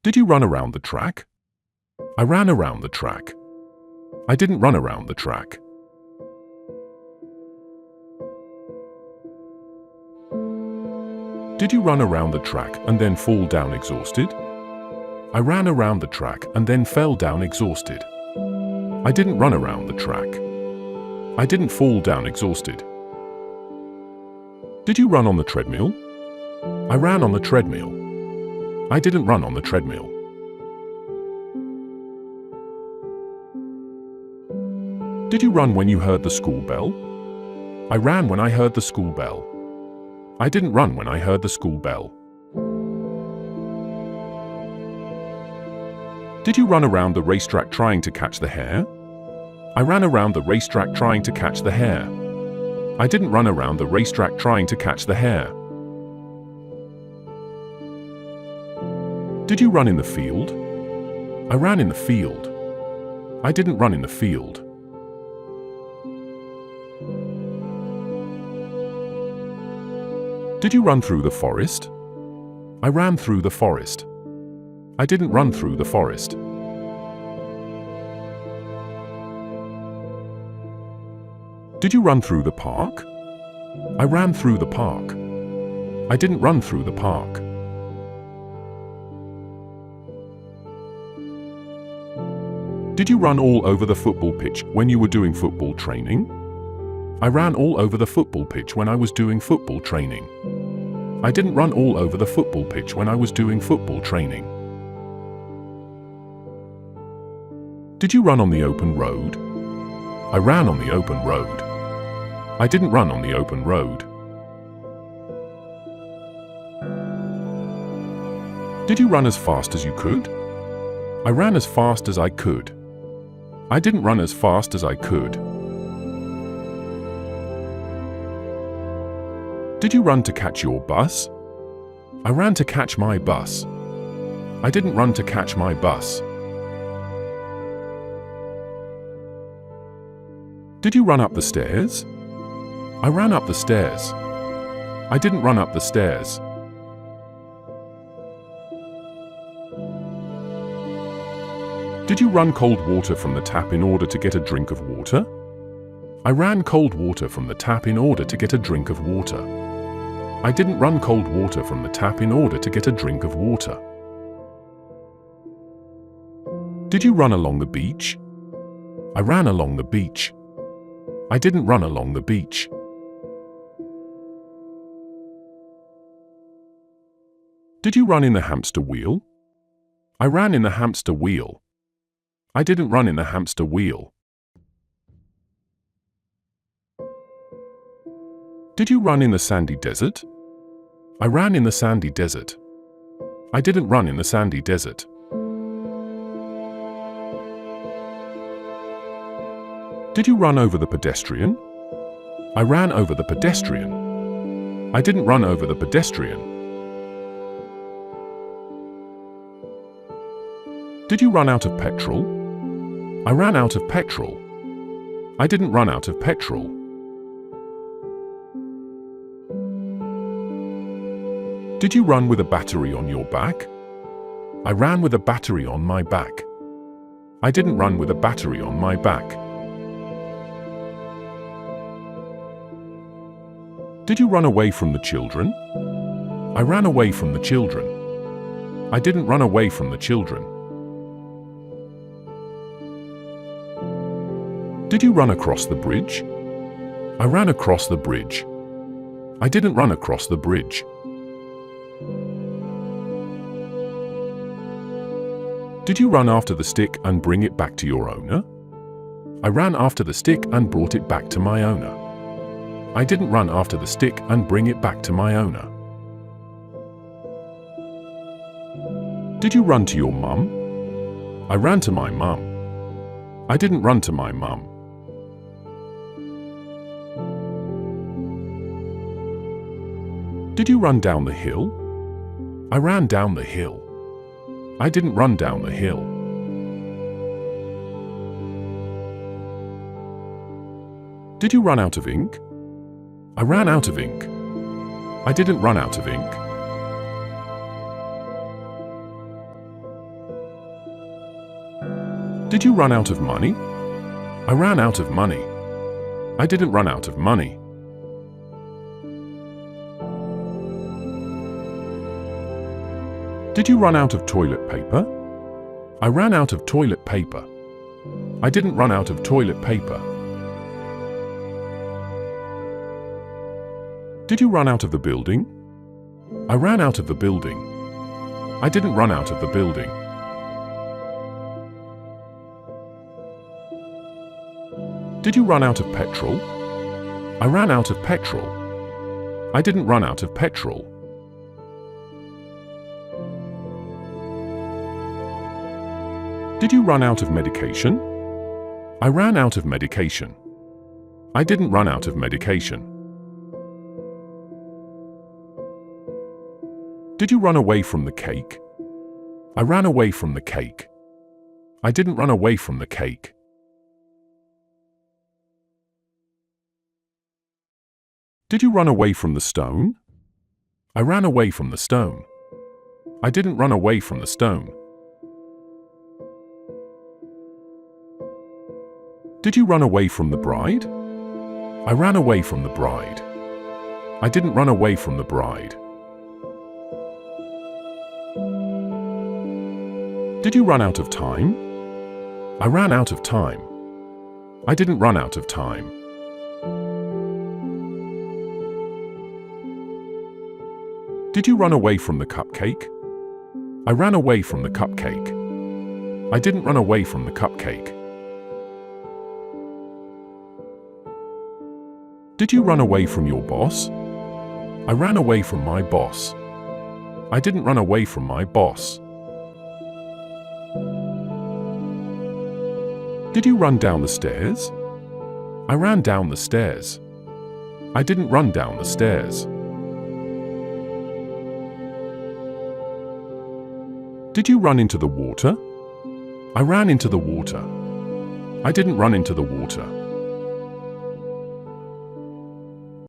Did you run around the track? I ran around the track. I didn't run around the track. Did you run around the track and then fall down exhausted? I ran around the track and then fell down exhausted. I didn't run around the track. I didn't fall down exhausted. Did you run on the treadmill? I ran on the treadmill. I didn't run on the treadmill. Did you run when you heard the school bell? I ran when I heard the school bell. I didn't run when I heard the school bell. Did you run around the racetrack trying to catch the hare? I ran around the racetrack trying to catch the hare. I didn't run around the racetrack trying to catch the hare. Did you run in the field? I ran in the field. I didn't run in the field. Did you run through the forest? I ran through the forest. I didn't run through the forest. Did you run through the park? I ran through the park. I didn't run through the park. Did you run all over the football pitch when you were doing football training? I ran all over the football pitch when I was doing football training. I didn't run all over the football pitch when I was doing football training. Did you run on the open road? I ran on the open road. I didn't run on the open road. Did you run as fast as you could? I ran as fast as I could. I didn't run as fast as I could. Did you run to catch your bus? I ran to catch my bus. I didn't run to catch my bus. Did you run up the stairs? I ran up the stairs. I didn't run up the stairs. Did you run cold water from the tap in order to get a drink of water? I ran cold water from the tap in order to get a drink of water. I didn't run cold water from the tap in order to get a drink of water. Did you run along the beach? I ran along the beach. I didn't run along the beach. Did you run in the hamster wheel? I ran in the hamster wheel. I didn't run in the hamster wheel. Did you run in the sandy desert? I ran in the sandy desert. I didn't run in the sandy desert. Did you run over the pedestrian? I ran over the pedestrian. I didn't run over the pedestrian. Did you run out of petrol? I ran out of petrol. I didn't run out of petrol. Did you run with a battery on your back? I ran with a battery on my back. I didn't run with a battery on my back. Did you run away from the children? I ran away from the children. I didn't run away from the children. Did you run across the bridge? I ran across the bridge. I didn't run across the bridge. Did you run after the stick and bring it back to your owner? I ran after the stick and brought it back to my owner. I didn't run after the stick and bring it back to my owner. Did you run to your mum? I ran to my mum. I didn't run to my mum. Did you run down the hill? I ran down the hill. I didn't run down the hill. Did you run out of ink? I ran out of ink. I didn't run out of ink. Did you run out of money? I ran out of money. I didn't run out of money. Did you run out of toilet paper? I ran out of toilet paper. I didn't run out of toilet paper. Did you run out of the building? I ran out of the building. I didn't run out of the building. Did you run out of petrol? I ran out of petrol. I didn't run out of petrol. Did you run out of medication? I ran out of medication. I didn't run out of medication. Did you run away from the cake? I ran away from the cake. I didn't run away from the cake. Did you run away from the stone? I ran away from the stone. I didn't run away from the stone. Did you run away from the bride? I ran away from the bride. I didn't run away from the bride. Did you run out of time? I ran out of time. I didn't run out of time. Did you run away from the cupcake? I ran away from the cupcake. I didn't run away from the cupcake. Did you run away from your boss? I ran away from my boss. I didn't run away from my boss. Did you run down the stairs? I ran down the stairs. I didn't run down the stairs. Did you run into the water? I ran into the water. I didn't run into the water.